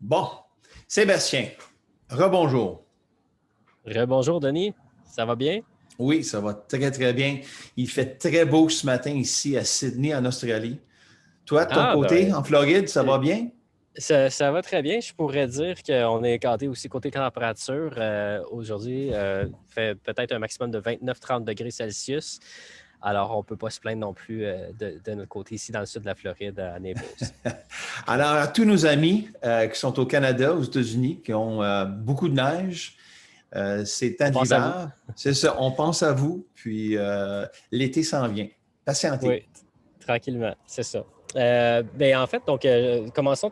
Bon, Sébastien, rebonjour. Rebonjour, Denis. Ça va bien? Oui, ça va très, très bien. Il fait très beau ce matin ici à Sydney, en Australie. Toi, de ton Ah, côté, ben, en Floride, ça va bien? ça va très bien. Je pourrais dire qu'on est gâté aussi côté température. Aujourd'hui, fait peut-être un maximum de 29-30 degrés Celsius. Alors, on ne peut pas se plaindre non plus de notre côté ici dans le sud de la Floride, à Naples. Alors, à tous nos amis qui sont au Canada, aux États-Unis, qui ont beaucoup de neige, c'est temps On de pense à vous. l'hiver. C'est ça, on pense à vous, puis l'été s'en vient. Patientez. Oui, tranquillement, c'est ça. Ben, en fait, donc, commençons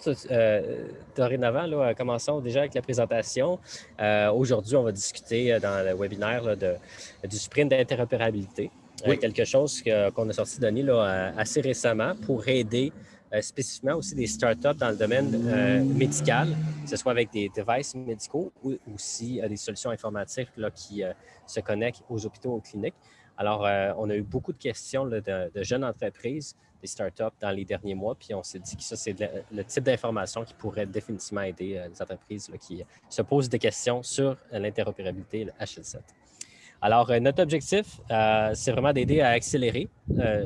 dorénavant, là, commençons déjà avec la présentation. Aujourd'hui, on va discuter dans le webinaire là, du sprint d'interopérabilité. Oui, Quelque chose qu'on a sorti Denis là, assez récemment pour aider spécifiquement aussi des startups dans le domaine médical, que ce soit avec des devices médicaux ou aussi des solutions informatiques là, qui se connectent aux hôpitaux, aux cliniques. Alors, on a eu beaucoup de questions là, de jeunes entreprises, des startups dans les derniers mois, puis on s'est dit que ça, c'est le type d'information qui pourrait définitivement aider les entreprises là, qui se posent des questions sur l'interopérabilité HL7. Alors, notre objectif, c'est vraiment d'aider à accélérer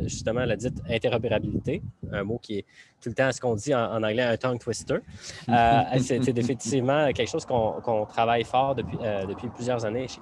justement la dite interopérabilité, un mot qui est tout le temps ce qu'on dit en anglais un tongue twister. C'est définitivement quelque chose qu'on travaille fort depuis plusieurs années chez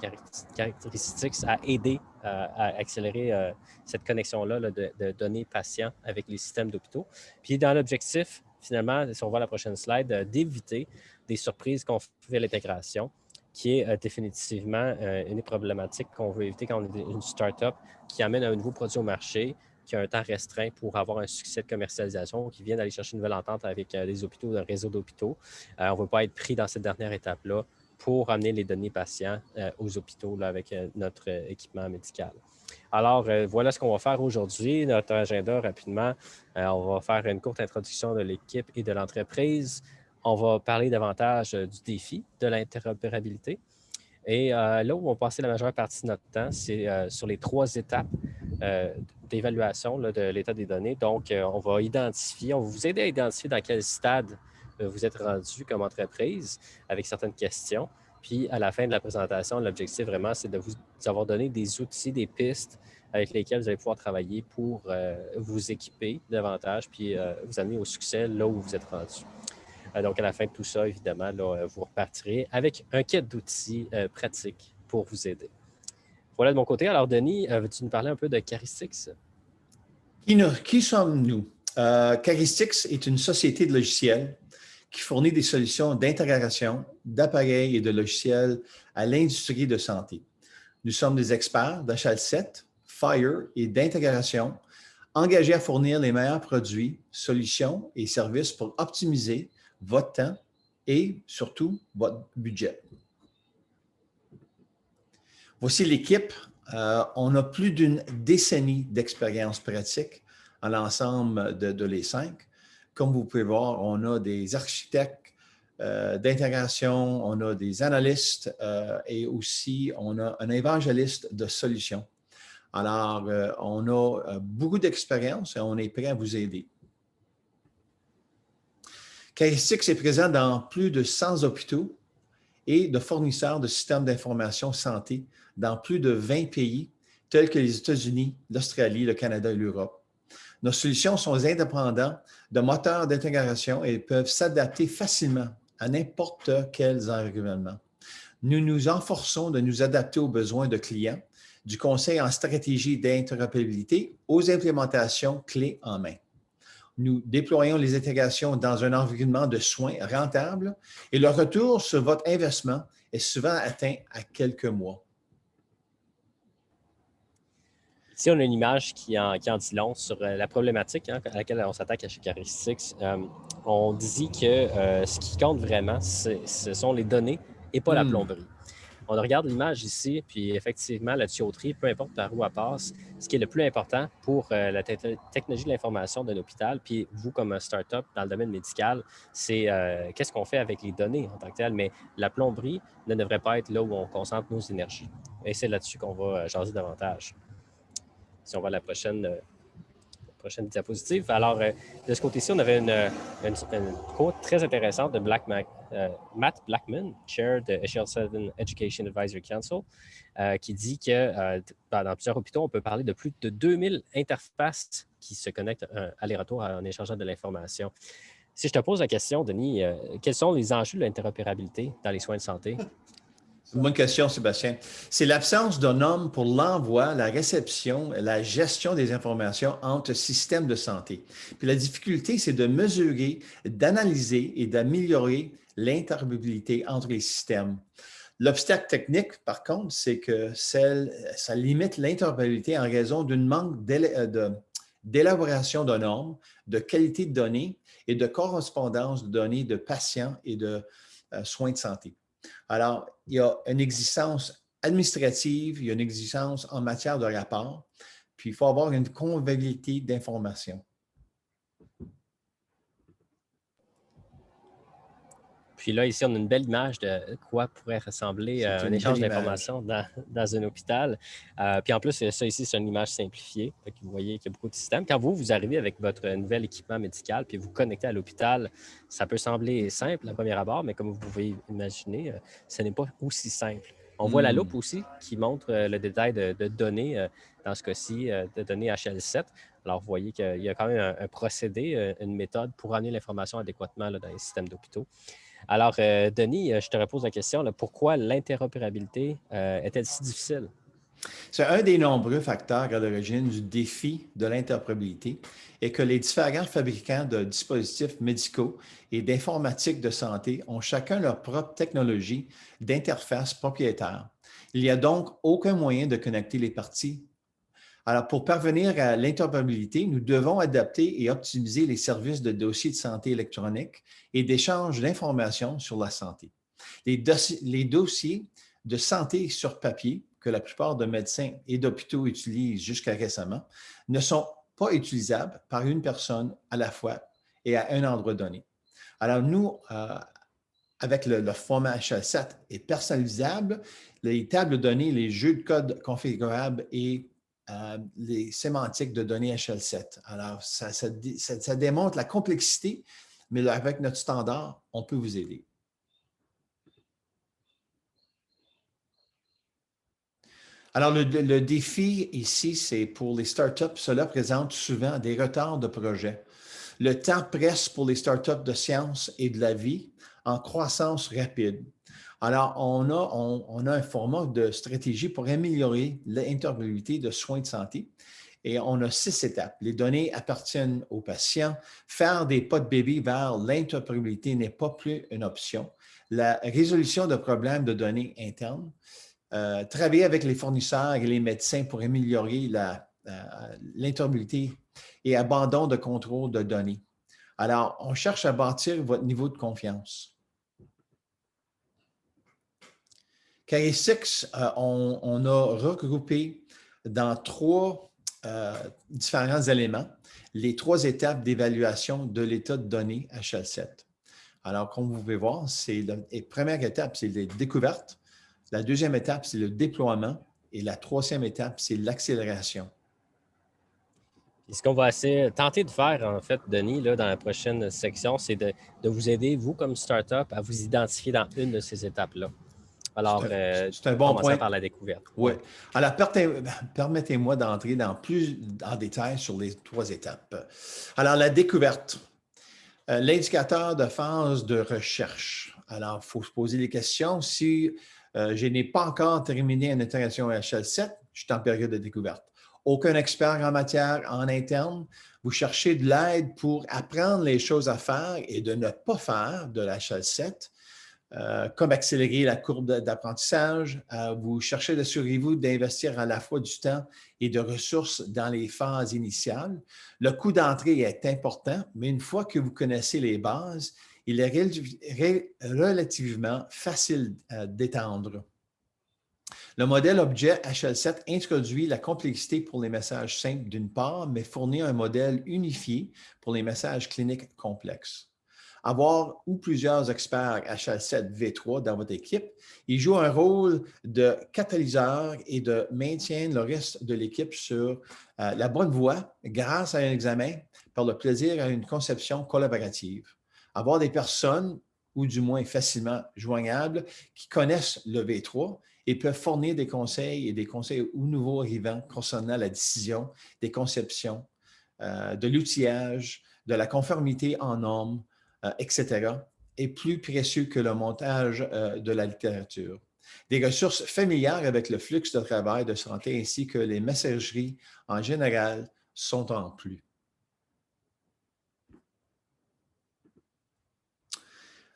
Characteristics à aider à accélérer cette connexion-là là, de données patients avec les systèmes d'hôpitaux. Puis dans l'objectif, finalement, si on voit la prochaine slide, d'éviter des surprises qu'on fait à l'intégration, qui est définitivement une des problématiques qu'on veut éviter quand on est une start-up qui amène un nouveau produit au marché, qui a un temps restreint pour avoir un succès de commercialisation, qui vient d'aller chercher une nouvelle entente avec des hôpitaux, un réseau d'hôpitaux. On ne veut pas être pris dans cette dernière étape-là pour amener les données patients aux hôpitaux là, avec notre équipement médical. Alors, voilà ce qu'on va faire aujourd'hui. Notre agenda, rapidement, on va faire une courte introduction de l'équipe et de l'entreprise. On va parler davantage du défi de l'interopérabilité. Et là où on va passer la majeure partie de notre temps, c'est sur les 3 étapes d'évaluation là, de l'état des données. Donc, on va vous aider à identifier dans quel stade vous êtes rendu comme entreprise avec certaines questions. Puis, à la fin de la présentation, l'objectif vraiment, c'est de vous avoir donné des outils, des pistes avec lesquels vous allez pouvoir travailler pour vous équiper davantage puis vous amener au succès là où vous êtes rendu. Donc, à la fin de tout ça, évidemment, là, vous repartirez avec un kit d'outils pratiques pour vous aider. Voilà de mon côté. Alors, Denis, veux-tu nous parler un peu de Charistix? Qui sommes-nous? Caristix est une société de logiciels qui fournit des solutions d'intégration d'appareils et de logiciels à l'industrie de santé. Nous sommes des experts d'HL7, Fire et d'intégration engagés à fournir les meilleurs produits, solutions et services pour optimiser votre temps et surtout votre budget. Voici l'équipe. On a plus d'une décennie d'expérience pratique à l'ensemble de les 5. Comme vous pouvez voir, on a des architectes d'intégration, on a des analystes et aussi on a un évangéliste de solutions. Alors, on a beaucoup d'expérience et on est prêt à vous aider. Charistix est présent dans plus de 100 hôpitaux et de fournisseurs de systèmes d'information santé dans plus de 20 pays, tels que les États-Unis, l'Australie, le Canada et l'Europe. Nos solutions sont indépendantes de moteurs d'intégration et peuvent s'adapter facilement à n'importe quel environnement. Nous nous efforçons de nous adapter aux besoins de clients, du conseil en stratégie d'interopérabilité aux implémentations clés en main. Nous déployons les intégrations dans un environnement de soins rentable et le retour sur votre investissement est souvent atteint à quelques mois. Ici, on a une image qui en dit long sur la problématique à laquelle on s'attaque chez Charistix. On dit que ce qui compte vraiment, ce sont les données et pas la plomberie. On regarde l'image ici, puis effectivement, la tuyauterie, peu importe par où elle passe, ce qui est le plus important pour la technologie de l'information d'un hôpital, puis vous, comme un start-up dans le domaine médical, c'est qu'est-ce qu'on fait avec les données en tant que tel. Mais la plomberie ne devrait pas être là où on concentre nos énergies. Et c'est là-dessus qu'on va jaser davantage. Si on va à la prochaine diapositive. Alors, de ce côté-ci, on avait une quote très intéressante de Black Matt Blackman, chair de HL7 Education Advisory Council, qui dit que dans plusieurs hôpitaux, on peut parler de plus de 2000 interfaces qui se connectent aller-retour en échangeant de l'information. Si je te pose la question, Denis, quels sont les enjeux de l'interopérabilité dans les soins de santé? C'est une bonne question, Sébastien. C'est l'absence d'un homme pour l'envoi, la réception, la gestion des informations entre systèmes de santé. Puis la difficulté, c'est de mesurer, d'analyser et d'améliorer l'interopérabilité entre les systèmes. L'obstacle technique, par contre, c'est que ça limite l'interopérabilité en raison d'un manque d'élaboration de normes, de qualité de données et de correspondance de données de patients et de soins de santé. Alors, il y a une exigence administrative, il y a une exigence en matière de rapport, puis il faut avoir une convivialité d'informations. Puis là, ici, on a une belle image de quoi pourrait ressembler un échange d'informations dans un hôpital. Puis en plus, ça ici, c'est une image simplifiée. Vous voyez qu'il y a beaucoup de systèmes. Quand vous arrivez avec votre nouvel équipement médical puis vous connectez à l'hôpital, ça peut sembler simple à premier abord, mais comme vous pouvez imaginer, ce n'est pas aussi simple. On voit la loupe aussi qui montre le détail de données, dans ce cas-ci, de données HL7. Alors, vous voyez qu'il y a quand même un procédé, une méthode pour amener l'information adéquatement dans les systèmes d'hôpitaux. Alors, Denis, je te repose la question, là, pourquoi l'interopérabilité est-elle si difficile? C'est un des nombreux facteurs à l'origine du défi de l'interopérabilité et que les différents fabricants de dispositifs médicaux et d'informatique de santé ont chacun leur propre technologie d'interface propriétaire. Il n'y a donc aucun moyen de connecter les parties. Alors, pour parvenir à l'interopérabilité, nous devons adapter et optimiser les services de dossiers de santé électronique et d'échange d'informations sur la santé. Les dossiers de santé sur papier, que la plupart de médecins et d'hôpitaux utilisent jusqu'à récemment, ne sont pas utilisables par une personne à la fois et à un endroit donné. Alors, nous, avec le format HL7 est personnalisable, les tables de données, les jeux de code configurables et les sémantiques de données HL7. Alors, ça démontre la complexité, mais là, avec notre standard, on peut vous aider. Alors, le défi ici, c'est pour les startups, cela présente souvent des retards de projet. Le temps presse pour les startups de sciences et de la vie en croissance rapide. Alors, on a un format de stratégie pour améliorer l'interopérabilité de soins de santé. Et on a 6 étapes. Les données appartiennent aux patients. Faire des pas de bébé vers l'interopérabilité n'est pas plus une option. La résolution de problèmes de données internes. Travailler avec les fournisseurs et les médecins pour améliorer l'interopérabilité et abandon de contrôle de données. Alors, on cherche à bâtir votre niveau de confiance. Carré6, on a regroupé dans 3 différents éléments les 3 étapes d'évaluation de l'état de données HL7. Alors, comme vous pouvez voir, la première étape, c'est les découvertes. La deuxième étape, c'est le déploiement. Et la troisième étape, c'est l'accélération. Et ce qu'on va tenter de faire, en fait, Denis, là, dans la prochaine section, c'est de vous aider, vous, comme startup, à vous identifier dans une de ces étapes-là. Alors, c'est un bon point. Par la découverte. Oui. Alors, permettez-moi d'entrer plus en détail sur les 3 étapes. Alors, la découverte. L'indicateur de phase de recherche. Alors, il faut se poser des questions. Si je n'ai pas encore terminé une intégration HL7, je suis en période de découverte. Aucun expert en matière en interne. Vous cherchez de l'aide pour apprendre les choses à faire et de ne pas faire de l'HL7, comme accélérer la courbe d'apprentissage. Vous cherchez d'assurez-vous d'investir à la fois du temps et de ressources dans les phases initiales. Le coût d'entrée est important, mais une fois que vous connaissez les bases, il est relativement facile d'étendre. Le modèle objet HL7 introduit la complexité pour les messages simples d'une part, mais fournit un modèle unifié pour les messages cliniques complexes. Avoir ou plusieurs experts HL7 V3 dans votre équipe, ils jouent un rôle de catalyseur et de maintiennent le reste de l'équipe sur la bonne voie grâce à un examen par le plaisir à une conception collaborative. Avoir des personnes ou du moins facilement joignables, qui connaissent le V3 et peuvent fournir des conseils aux nouveaux arrivants concernant la décision, des conceptions, de l'outillage, de la conformité en normes, etc., est plus précieux que le montage de la littérature. Des ressources familières avec le flux de travail de santé ainsi que les messageries en général sont en plus.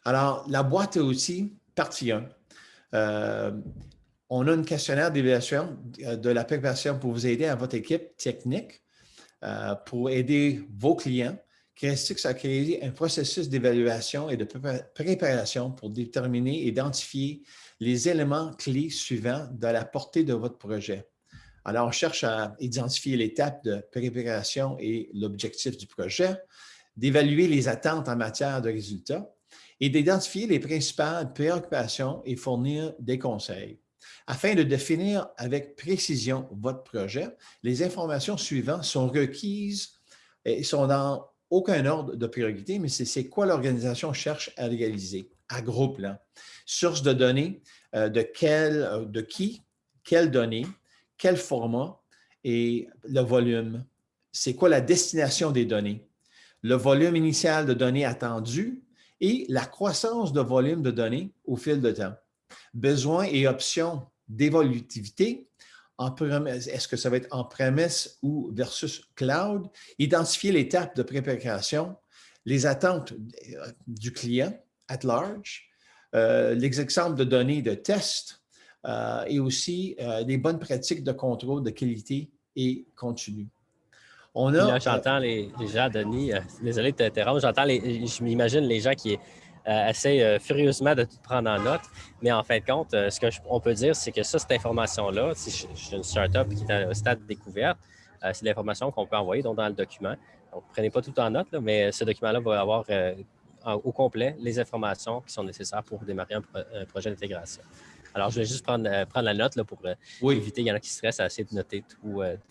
Alors, la boîte à outils, partie 1. On a un questionnaire d'évaluation de la préparation pour vous aider à votre équipe technique, pour aider vos clients. Chrestix a créé un processus d'évaluation et de préparation pour déterminer et identifier les éléments clés suivants de la portée de votre projet. Alors, on cherche à identifier l'étape de préparation et l'objectif du projet, d'évaluer les attentes en matière de résultats et d'identifier les principales préoccupations et fournir des conseils. Afin de définir avec précision votre projet, les informations suivantes sont requises et sont dans aucun ordre de priorité, mais c'est quoi l'organisation cherche à réaliser à gros plan. Source de données, de qui, quelles données, quel format et le volume. C'est quoi la destination des données? Le volume initial de données attendu et la croissance de volume de données au fil de temps. Besoins et options d'évolutivité. Est-ce que ça va être en-premise ou versus cloud? Identifier l'étape de préparation, les attentes du client at large, les exemples de données de test et aussi les bonnes pratiques de contrôle de qualité et continu. Puis là, j'entends les gens, Denis, désolé de t'interrompre, je m'imagine les gens qui essayent furieusement de tout prendre en note, mais en fin de compte, ce qu'on peut dire, c'est que ça, cette information-là, si je suis une start-up qui est au stade de découverte, c'est l'information qu'on peut envoyer donc, dans le document. Donc, prenez pas tout en note, là, mais ce document-là va avoir au complet les informations qui sont nécessaires pour démarrer un projet d'intégration. Alors, je vais juste prendre la note là, pour éviter, il y en a qui stressent à essayer de noter toute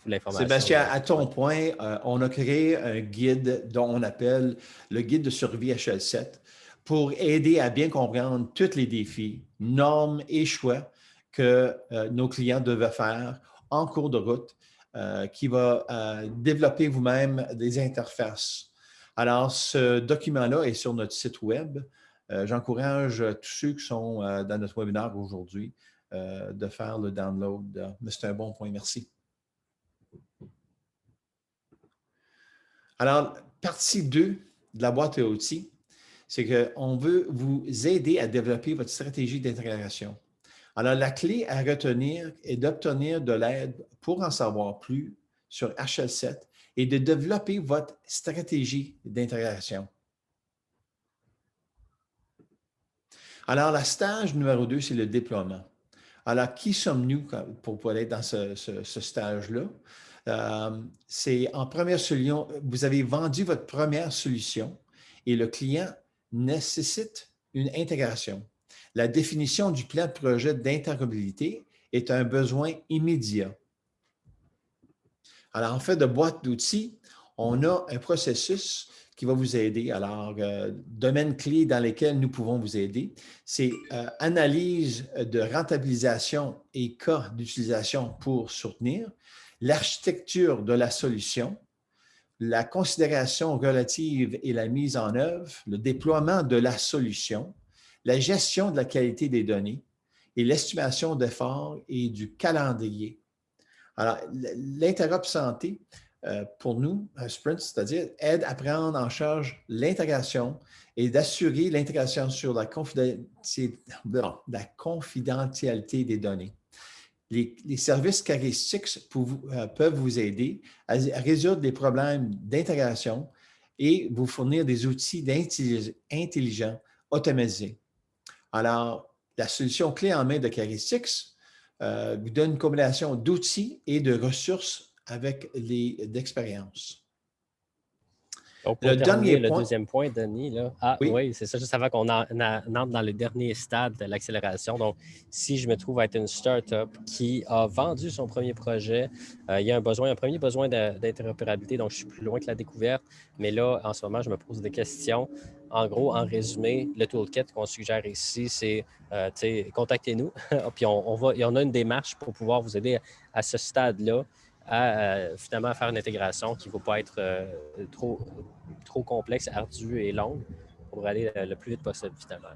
l'information. Sébastien, à ton point, on a créé un guide dont on appelle le guide de survie HL7 pour aider à bien comprendre tous les défis, normes et choix que nos clients devaient faire en cours de route, qui va développer vous-même des interfaces. Alors, ce document-là est sur notre site web. J'encourage tous ceux qui sont dans notre webinaire aujourd'hui de faire le download. Mais c'est un bon point. Merci. Alors, partie 2 de la boîte à outils, c'est qu'on veut vous aider à développer votre stratégie d'intégration. Alors, la clé à retenir est d'obtenir de l'aide pour en savoir plus sur HL7 et de développer votre stratégie d'intégration. Alors, la stage numéro 2, c'est le déploiement. Alors, qui sommes-nous pour aller dans ce stage-là? C'est en première solution, vous avez vendu votre première solution et le client nécessite une intégration. La définition du plan de projet d'interopérabilité est un besoin immédiat. Alors, en fait, de boîte d'outils, on a un processus qui va vous aider. Alors, domaines clés dans lesquels nous pouvons vous aider, c'est analyse de rentabilisation et cas d'utilisation pour soutenir, l'architecture de la solution, la considération relative et la mise en œuvre, le déploiement de la solution, la gestion de la qualité des données et l'estimation d'efforts et du calendrier. Alors, l'interop santé, pour nous, un sprint, c'est-à-dire aide à prendre en charge l'intégration et d'assurer l'intégration sur la confidentialité des données. Les services Chrestix peuvent vous aider à résoudre des problèmes d'intégration et vous fournir des outils intelligents automatisés. Alors, la solution clé en main de Chrestix vous donne une combinaison d'outils et de ressources avec d'expérience. Donc, Le pour dernier terminer le point, deuxième point, Denis, là, ah oui, oui, c'est ça, juste avant qu'on entre dans le dernier stade de l'accélération. Donc, si je me trouve à être une start-up qui a vendu son premier projet, il y a un premier besoin d'interopérabilité, donc je suis plus loin que la découverte. Mais là, en ce moment, je me pose des questions. En gros, en résumé, le toolkit qu'on suggère ici, c'est contactez-nous, puis il y en a une démarche pour pouvoir vous aider à ce stade-là à finalement faire une intégration qui ne va pas être trop complexe, ardue et longue pour aller le plus vite possible finalement,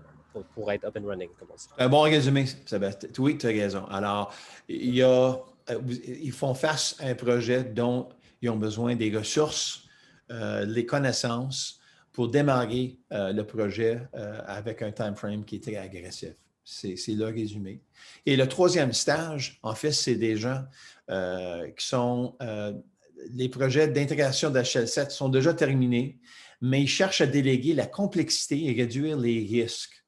pour être up and running, comme on dit. un bon résumé, Sébastien. Oui, tu as raison. Alors, ils font face à un projet dont ils ont besoin des ressources, les connaissances pour démarrer le projet avec un time frame qui est très agressif. C'est le résumé. Et le troisième stage, en fait, c'est des gens qui sont les projets d'intégration d'HL7 sont déjà terminés, mais ils cherchent à déléguer la complexité et réduire les risques.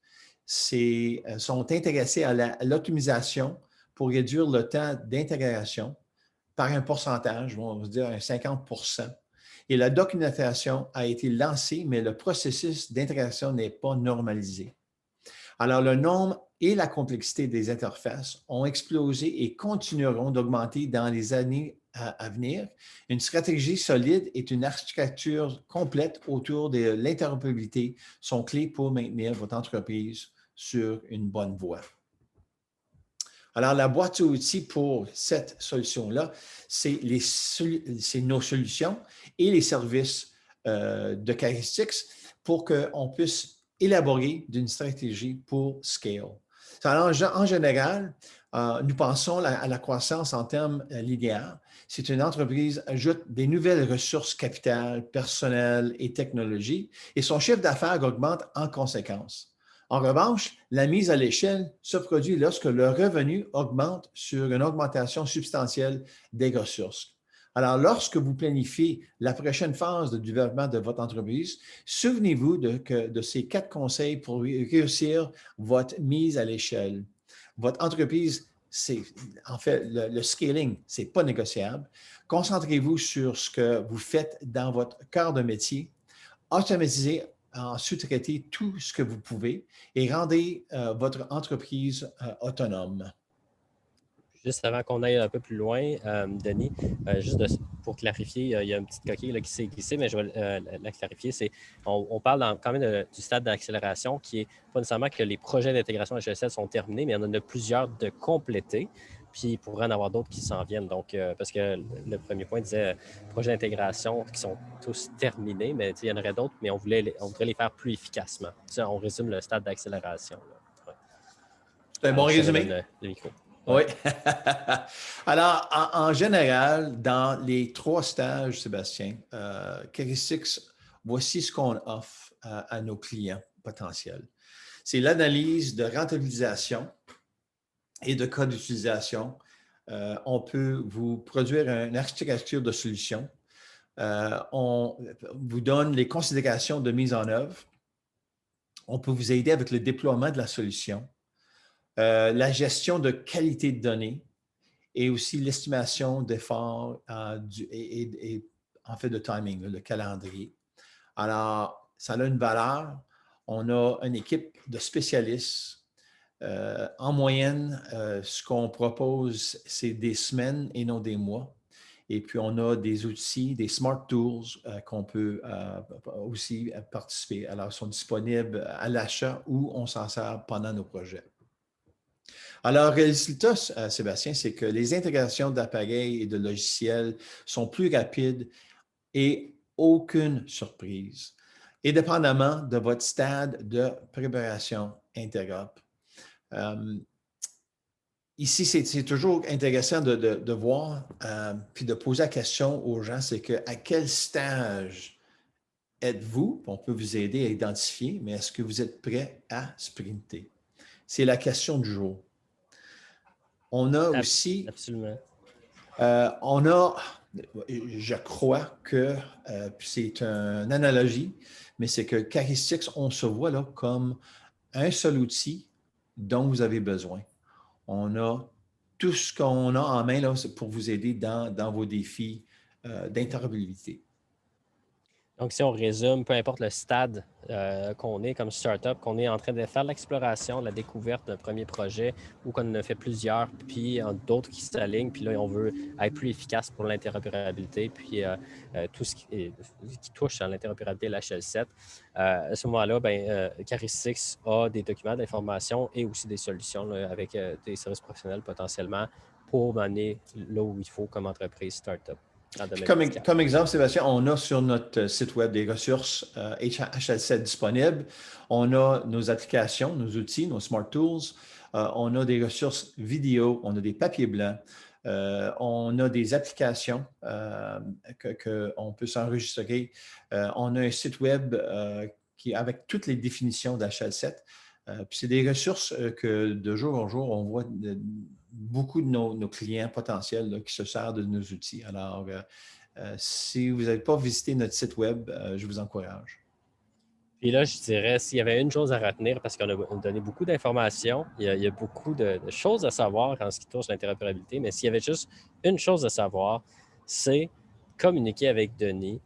Sont intéressés à l'optimisation pour réduire le temps d'intégration par un pourcentage, on va dire un 50%. Et la documentation a été lancée, mais le processus d'intégration n'est pas normalisé. Alors, le nombre et la complexité des interfaces ont explosé et continueront d'augmenter dans les années à venir. Une stratégie solide et une architecture complète autour de l'interopérabilité sont clés pour maintenir votre entreprise sur une bonne voie. Alors, la boîte à outils pour cette solution-là, c'est nos solutions et les services de Characteristics pour qu'on puisse élaborer d'une stratégie pour scale. Alors, en général, nous pensons à la croissance en termes linéaires. C'est une entreprise qui ajoute des nouvelles ressources capitales, personnelles et technologies, et son chiffre d'affaires augmente en conséquence. En revanche, la mise à l'échelle se produit lorsque le revenu augmente sur une augmentation substantielle des ressources. Alors, lorsque vous planifiez la prochaine phase de développement de votre entreprise, souvenez-vous de ces 4 conseils pour réussir votre mise à l'échelle. Votre entreprise, c'est en fait le scaling, ce n'est pas négociable. Concentrez-vous sur ce que vous faites dans votre cœur de métier. Automatisez en sous-traiter tout ce que vous pouvez et rendez votre entreprise autonome. Juste avant qu'on aille un peu plus loin, Denis, pour clarifier, il y a une petite coquille là, qui s'est glissée, mais je vais la clarifier. On parle quand même du stade d'accélération qui est pas nécessairement que les projets d'intégration HL7 sont terminés, mais il y en a plusieurs de complétés. Puis il pourrait en avoir d'autres qui s'en viennent. Donc, parce que le premier point disait projets d'intégration qui sont tous terminés, mais il y en aurait d'autres, mais on voudrait les faire plus efficacement. Ça, on résume le stade d'accélération. Ouais. C'est un bon Je te résumé? redonne le micro. Oui. Alors, en général, dans les 3 stages, Sébastien, Characteristics, voici ce qu'on offre à nos clients potentiels. C'est l'analyse de rentabilisation et de cas d'utilisation. On peut vous produire une architecture de solution. On vous donne les considérations de mise en œuvre. On peut vous aider avec le déploiement de la solution, la gestion de qualité de données et aussi l'estimation d'efforts et en fait de timing, le calendrier. Alors, ça a une valeur. On a une équipe de spécialistes. En moyenne, ce qu'on propose, c'est des semaines et non des mois. Et puis, on a des outils, des smart tools qu'on peut aussi participer. Alors, ils sont disponibles à l'achat ou on s'en sert pendant nos projets. Alors, le résultat, Sébastien, c'est que les intégrations d'appareils et de logiciels sont plus rapides et aucune surprise, indépendamment de votre stade de préparation interop. Ici, c'est toujours intéressant de voir puis de poser la question aux gens, c'est que à quel stage êtes-vous? On peut vous aider à identifier, mais est-ce que vous êtes prêt à sprinter? C'est la question du jour. On a aussi, Absolument. Je crois que c'est une analogie, mais c'est que Characteristics, on se voit là comme un seul outil dont vous avez besoin. On a tout ce qu'on a en main là, pour vous aider dans vos défis d'interopérabilité. Donc, si on résume, peu importe le stade qu'on est comme startup, qu'on est en train de faire l'exploration, la découverte d'un premier projet ou qu'on en a fait plusieurs, puis d'autres qui s'alignent, puis là, on veut être plus efficace pour l'interopérabilité, puis tout ce qui touche à l'interopérabilité et l'HL7. À ce moment-là, Caristix a des documents d'information et aussi des solutions là, avec des services professionnels potentiellement pour mener là où il faut comme entreprise startup. Puis comme exemple, Sébastien, on a sur notre site web des ressources HL7 disponibles. On a nos applications, nos outils, nos Smart Tools. On a des ressources vidéo, on a des papiers blancs. On a des applications qu'on peut s'enregistrer. On a un site web qui avec toutes les définitions d'HL7. Puis c'est des ressources que de jour en jour, on voit beaucoup de nos clients potentiels là, qui se servent de nos outils. Alors, si vous n'avez pas visité notre site web, je vous encourage. Puis là, je dirais, s'il y avait une chose à retenir, parce qu'on a donné beaucoup d'informations, il y a beaucoup de choses à savoir en ce qui touche l'interopérabilité, mais s'il y avait juste une chose à savoir, c'est communiquer avec Denis.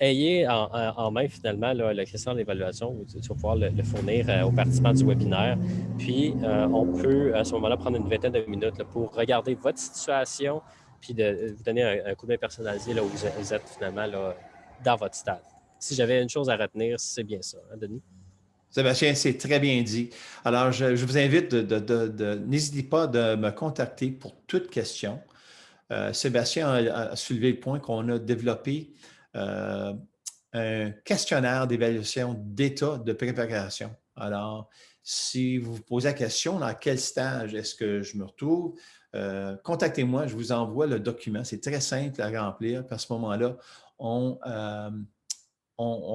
Ayez en main finalement là, la question de l'évaluation, tu vas pouvoir le fournir aux participants du webinaire. Puis, on peut à ce moment-là prendre une vingtaine de minutes là, pour regarder votre situation, puis de vous donner un coup de main personnalisé là, où vous êtes finalement là, dans votre stade. Si j'avais une chose à retenir, c'est bien ça, hein, Denis? Sébastien, c'est très bien dit. Alors, je vous invite n'hésitez pas de me contacter pour toute question. Sébastien a soulevé le point qu'on a développé un questionnaire d'évaluation d'état de préparation. Alors, si vous vous posez la question, dans quel stage est-ce que je me retrouve, contactez-moi, je vous envoie le document. C'est très simple à remplir. Puis à ce moment-là, on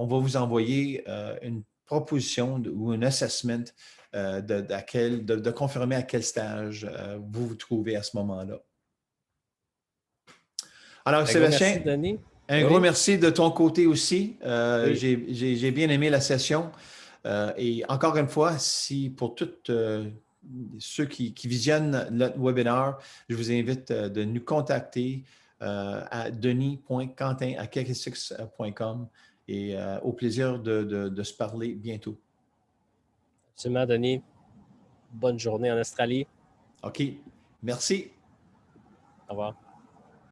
va vous envoyer une proposition ou un assessment de confirmer à quel stage vous vous trouvez à ce moment-là. Alors, Un gros merci, Sébastien, Denis. un gros Oui, merci de ton côté aussi. oui. J'ai bien aimé la session. Et encore une fois, si pour tous ceux qui visionnent notre webinaire, je vous invite de nous contacter à denis.quentin@caristix.com et au plaisir de se parler bientôt. Absolument, Denis. Bonne journée en Australie. OK. Merci. Au revoir.